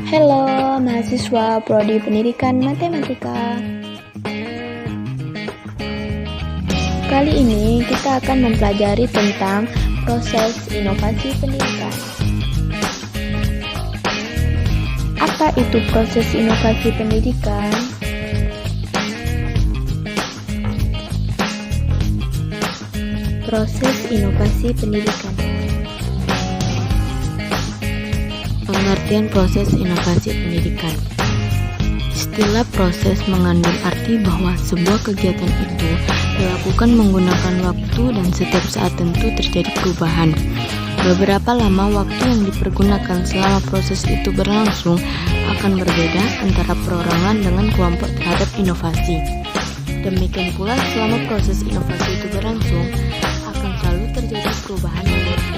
Halo, mahasiswa Prodi Pendidikan Matematika. Kali ini kita akan mempelajari tentang proses inovasi pendidikan. Apa itu proses inovasi pendidikan? Proses inovasi pendidikan. Pengertian proses inovasi pendidikan. Istilah proses mengandung arti bahwa sebuah kegiatan itu dilakukan menggunakan waktu dan setiap saat tentu terjadi perubahan. Beberapa lama waktu yang dipergunakan selama proses itu berlangsung akan berbeda antara perorangan dengan kelompok terhadap inovasi. Demikian pula selama proses inovasi itu berlangsung akan selalu terjadi perubahan yang berbeda.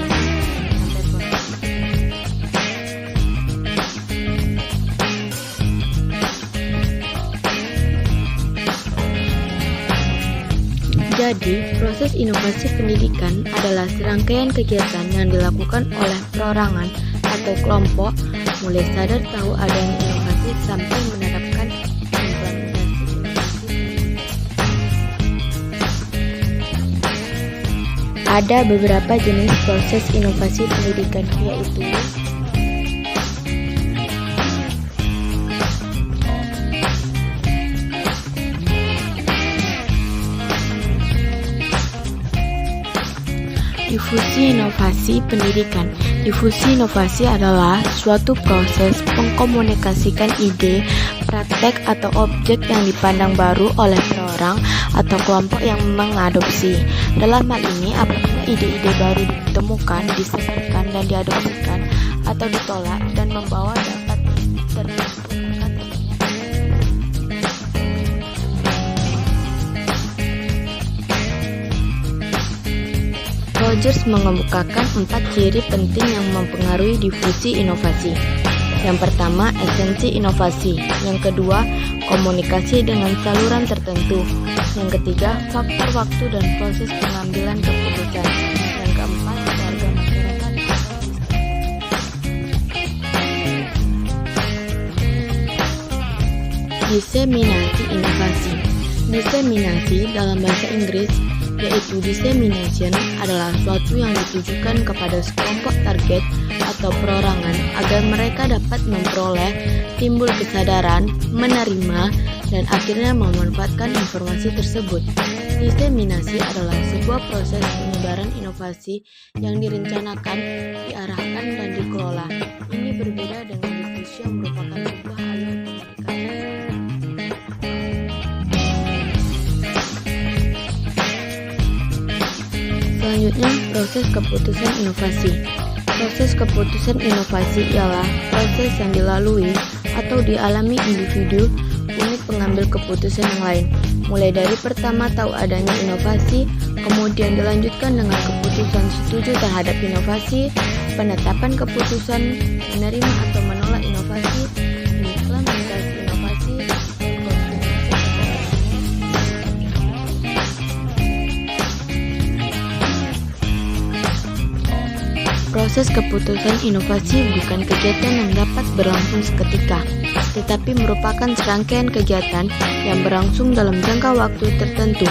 Jadi, proses inovasi pendidikan adalah serangkaian kegiatan yang dilakukan oleh perorangan atau kelompok mulai sadar tahu adanya inovasi sampai menerapkan implementasi inovasi. Ada beberapa jenis proses inovasi pendidikan, yaitu Difusi inovasi pendidikan. Difusi inovasi adalah suatu proses mengkomunikasikan ide, praktek atau objek yang dipandang baru oleh seorang atau kelompok yang mengadopsi. Dalam hal ini, apabila ide-ide baru ditemukan, disebarkan dan diadopsikan atau ditolak dan membawa dapat terbentuk. Rogers mengemukakan 4 ciri penting yang mempengaruhi difusi inovasi. Yang pertama, esensi inovasi. Yang kedua, komunikasi dengan saluran tertentu. Yang ketiga, faktor waktu dan proses pengambilan keputusan. Yang keempat, warga masyarakat. Diseminasi inovasi. Diseminasi dalam bahasa Inggris yaitu dissemination adalah suatu yang ditujukan kepada sekelompok target atau perorangan agar mereka dapat memperoleh, timbul kesadaran, menerima, dan akhirnya memanfaatkan informasi tersebut. Disseminasi adalah sebuah proses penyebaran inovasi yang direncanakan, diarahkan, dan dikelola. Ini berbeda dengan difusi yang merupakan sebuah alur komunikasi. Selanjutnya, proses keputusan inovasi. Proses keputusan inovasi ialah proses yang dilalui atau dialami individu unit pengambil keputusan yang lain, mulai dari pertama tahu adanya inovasi, kemudian dilanjutkan dengan keputusan setuju terhadap inovasi, penetapan keputusan, menerima atau menolak inovasi, implementasi inovasi, dan konfirmasi. Proses keputusan inovasi bukan kegiatan yang dapat berlangsung seketika, tetapi merupakan serangkaian kegiatan yang berlangsung dalam jangka waktu tertentu,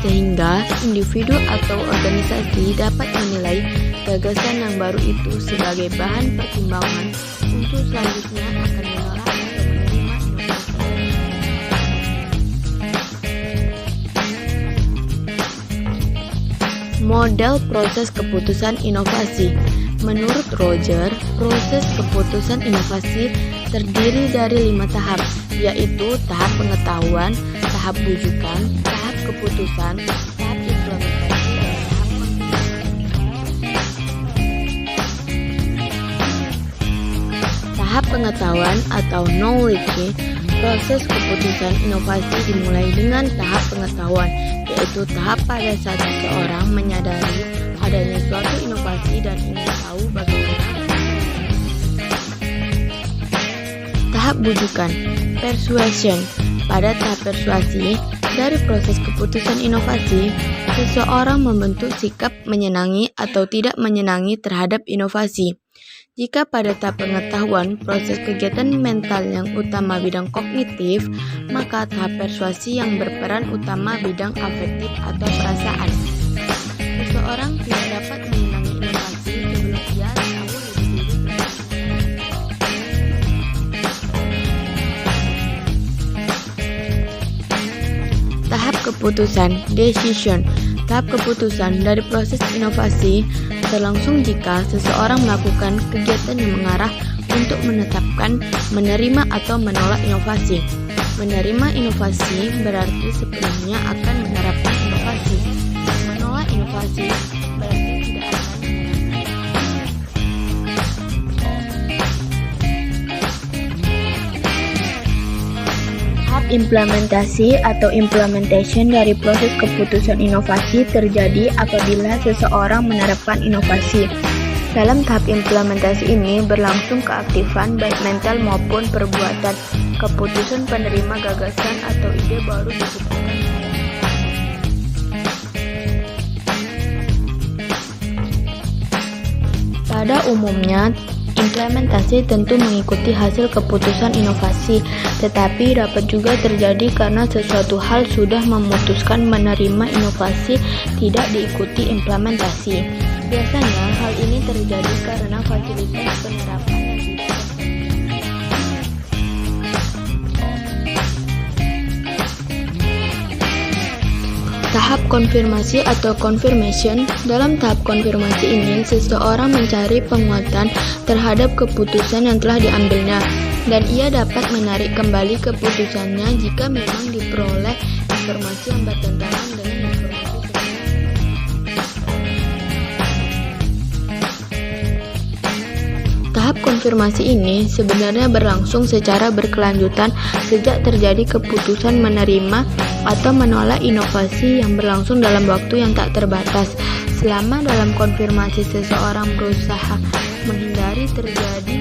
sehingga individu atau organisasi dapat menilai gagasan yang baru itu sebagai bahan pertimbangan untuk selanjutnya akan menolak atau menerima inovasi. Model proses keputusan inovasi. Menurut Roger, proses keputusan inovasi terdiri dari 5 tahap, yaitu tahap pengetahuan, tahap bujukan, tahap keputusan, tahap implementasi, dan tahap konfirmasi. Tahap pengetahuan atau knowledge. Proses keputusan inovasi dimulai dengan tahap pengetahuan, yaitu tahap pada saat seseorang menyadari adanya suatu inovasi dan ingin tahu bagaimana. Tahap bujukan, persuasion. Pada tahap persuasi, dari proses keputusan inovasi, seseorang membentuk sikap menyenangi atau tidak menyenangi terhadap inovasi. Jika pada tahap pengetahuan proses kegiatan mental yang utama bidang kognitif, maka tahap persuasi yang berperan utama bidang afektif atau perasaan. Seseorang tidak dapat menyenangi inovasi sebelum ia tahu lebih dulu. Tahap keputusan, decision. Tahap keputusan dari proses inovasi berlangsung jika seseorang melakukan kegiatan yang mengarah untuk menetapkan, menerima atau menolak inovasi. Menerima inovasi berarti sepenuhnya akan menerapkan inovasi. Menolak inovasi berarti tidak akan menerapkan. Tahap implementasi atau implementation dari proses keputusan inovasi terjadi apabila seseorang menerapkan inovasi. Dalam tahap implementasi ini berlangsung keaktifan baik mental maupun perbuatan. Keputusan penerima gagasan atau ide baru disebutkan. Pada umumnya, implementasi tentu mengikuti hasil keputusan inovasi, tetapi dapat juga terjadi karena sesuatu hal sudah memutuskan menerima inovasi tidak diikuti implementasi. Biasanya hal ini terjadi karena fasilitas penerapan yang tidak. Tahap konfirmasi atau confirmation. Dalam tahap konfirmasi ini, seseorang mencari penguatan terhadap keputusan yang telah diambilnya, dan ia dapat menarik kembali keputusannya jika memang diperoleh informasi yang bertentangan dengan informasi sebelumnya. Tahap konfirmasi ini sebenarnya berlangsung secara berkelanjutan sejak terjadi keputusan menerima atau menolak inovasi yang berlangsung dalam waktu yang tak terbatas. Selama dalam konfirmasi seseorang berusaha menghindari terjadi